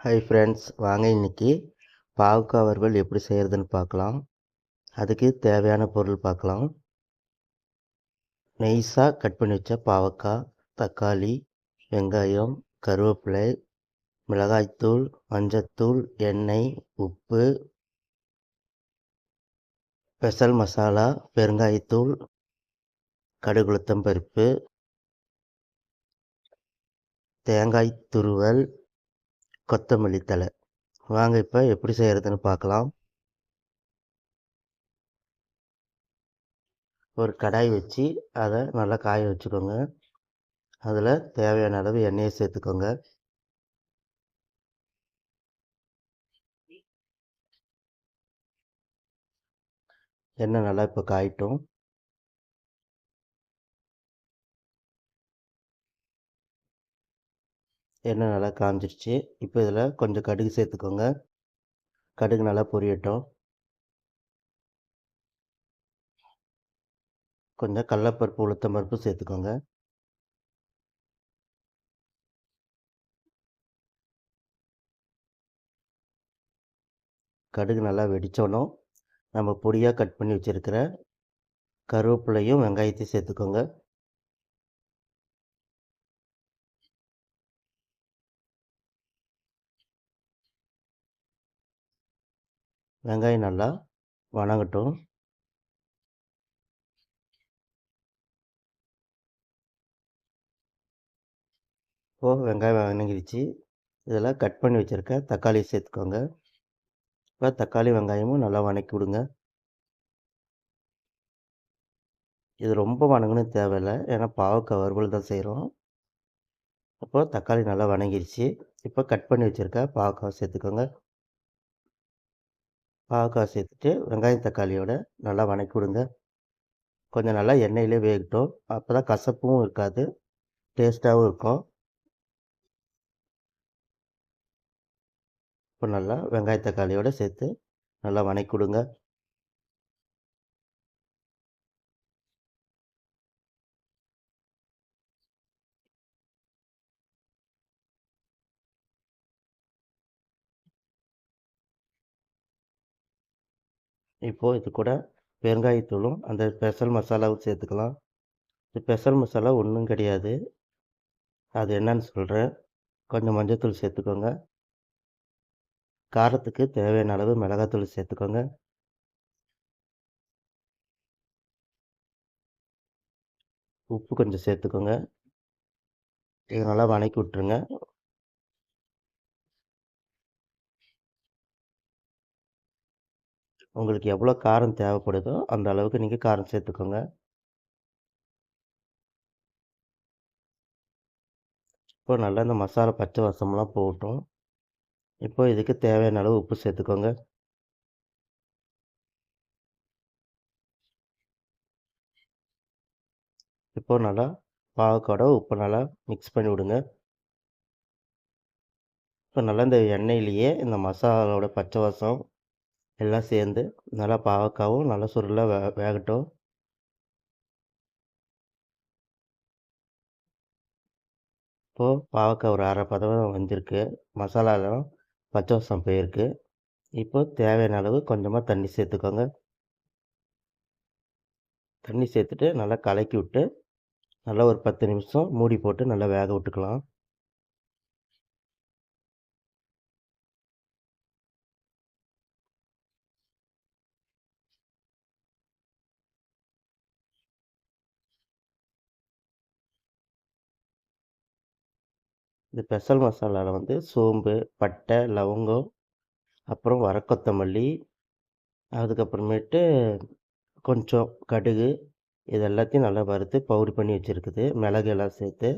Hi friends, வாங்க இன்னைக்கு பாவக்காய் வறுவல் எப்படி செய்கிறதுன்னு பார்க்கலாம். அதுக்கு தேவையான பொருள் பார்க்கலாம். நைஸாக கட் பண்ணி வச்ச பாவக்காய், தக்காளி, வெங்காயம், கருவேப்பிலை, மிளகாய்த்தூள், மஞ்சத்தூள், எண்ணெய், உப்பு, ஸ்பெஷல் மசாலா, பெருங்காயத்தூள், கடுகு உளுத்தம் பருப்பு, தேங்காய் துருவல், கொத்தமல்லி தழை. வாங்க இப்போ எப்படி செய்கிறதுன்னு பார்க்கலாம். ஒரு கடாய் வச்சு அதை நல்லா காய வச்சுக்கோங்க. அதில் தேவையான அளவு எண்ணெயை சேர்த்துக்கோங்க. எண்ணெய் நல்லா இப்போ காயட்டும். எண்ணெய் நல்லா காஞ்சிருச்சு. இப்போ இதில் கொஞ்சம் கடுகு சேர்த்துக்கோங்க. கடுகு நல்லா பொரியட்டும். கொஞ்சம் கடலப்பருப்பு, உளுத்தம் பருப்பு சேர்த்துக்கோங்க. கடுகு நல்லா வெடித்தோன்னும் நம்ம பொடியாக கட் பண்ணி வச்சுருக்கிற கருவேப்பிலையும் வெங்காயத்தையும் சேர்த்துக்கோங்க. வெங்காயம் நல்லா வணங்கட்டும். இப்போது வெங்காயம் வணங்கிடுச்சு. இதில் கட் பண்ணி வச்சுருக்க தக்காளி சேர்த்துக்கோங்க. இப்போ தக்காளி வெங்காயமும் நல்லா வணக்கி விடுங்க. இது ரொம்ப வணங்கணும் தேவையில்லை, ஏன்னா பாவக்காய் வறுவல் தான் செய்கிறோம். அப்போ தக்காளி நல்லா வணங்கிடுச்சு. இப்போ கட் பண்ணி வச்சுருக்க பாவக்காய் சேர்த்துக்கோங்க. பாவக்காய் சேர்த்துட்டு வெங்காயம் தக்காளியோட நல்லா வணக்கி விடுங்க. கொஞ்சம் நல்லா எண்ணெயிலே வேகட்டும். அப்போ தான் கசப்பும் இருக்காது, டேஸ்ட்டாகவும் இருக்கும். இப்போ நல்லா வெங்காய தக்காளியோடு சேர்த்து நல்லா வணக்கி விடுங்க. இப்போது இது கூட பெருங்காயத்தூளும் அந்த ஸ்பெஷல் மசாலாவும் சேர்த்துக்கலாம். இது ஸ்பெஷல் மசாலா ஒன்றும் கிடையாது, அது என்னன்னு சொல்கிறேன். கொஞ்சம் மஞ்சள்தூள் சேர்த்துக்கோங்க. காரத்துக்கு தேவையான அளவு மிளகாத்தூள் சேர்த்துக்கோங்க. உப்பு கொஞ்சம் சேர்த்துக்கோங்க. இது நல்லா வணக்கி விட்டுருங்க. உங்களுக்கு எவ்வளோ காரம் தேவைப்படுதோ அந்த அளவுக்கு நீங்கள் காரம் சேர்த்துக்கோங்க. இப்போ நல்லா இந்த மசாலா பச்சை வாசம்லாம் போகட்டும். இப்போ இதுக்கு தேவையான அளவு உப்பு சேர்த்துக்கோங்க. இப்போ நல்லா பாவக்காயோட உப்பு நல்லா மிக்ஸ் பண்ணி விடுங்க. இப்போ நல்லா இந்த எண்ணெயிலேயே இந்த மசாலாவோட பச்சை வாசம் எல்லாம் சேர்ந்து நல்லா பாவக்காவும் நல்லா சுருள வேகட்டும். இப்போது பாவக்காய் ஒரு அரை பதம் வந்திருக்கு. மசாலாலாம் பச்சை வாசம் போயிருக்கு. இப்போ தேவையான அளவு கொஞ்சமாக தண்ணி சேர்த்துக்கோங்க. தண்ணி சேர்த்துட்டு நல்லா கலக்கி விட்டு நல்லா ஒரு 10 நிமிஷம் மூடி போட்டு நல்லா வேக விட்டுக்கலாம். இந்த ஸ்பெஷல் மசாலாவில் வந்து சோம்பு, பட்டை, லவங்கம், அப்புறம் கொத்தமல்லி, அதுக்கப்புறமேட்டு கொஞ்சம் கடுகு, இது எல்லாத்தையும் நல்லா வறுத்து பவுடர் பண்ணி வச்சுருக்குது. மிளகு எல்லாம் சேர்த்து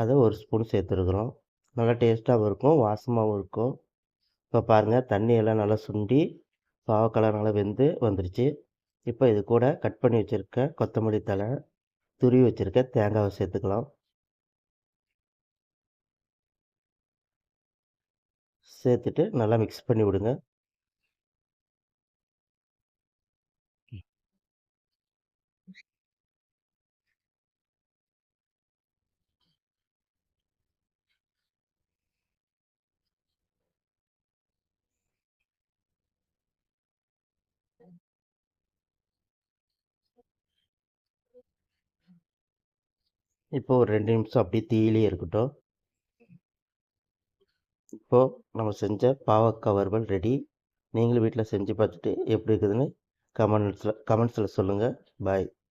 அதை ஒரு ஸ்பூன் சேர்த்துருக்குறோம். நல்லா டேஸ்ட்டாகவும் இருக்கும், வாசமாகவும் இருக்கும். இப்போ பாருங்கள், தண்ணி எல்லாம் நல்லா சுண்டி பாவக்காய்லாம் நல்லா வெந்து வந்துருச்சு. இப்போ இது கூட கட் பண்ணி வச்சுருக்க கொத்தமல்லி தழை, துருவி வச்சுருக்க தேங்காவை சேர்த்துக்கலாம். சேர்த்துட்டு நல்லா மிக்ஸ் பண்ணி விடுங்க. இப்போ ஒரு 2 நிமிஷம் அப்படியே தீயிலே இருக்கட்டும். இப்போது நம்ம செஞ்ச பாவக்காய் வறுவல் ரெடி. நீங்களும் வீட்டில் செஞ்சு பார்த்துட்டு எப்படி இருக்குதுன்னு கமெண்ட்ஸில் சொல்லுங்கள். பாய்.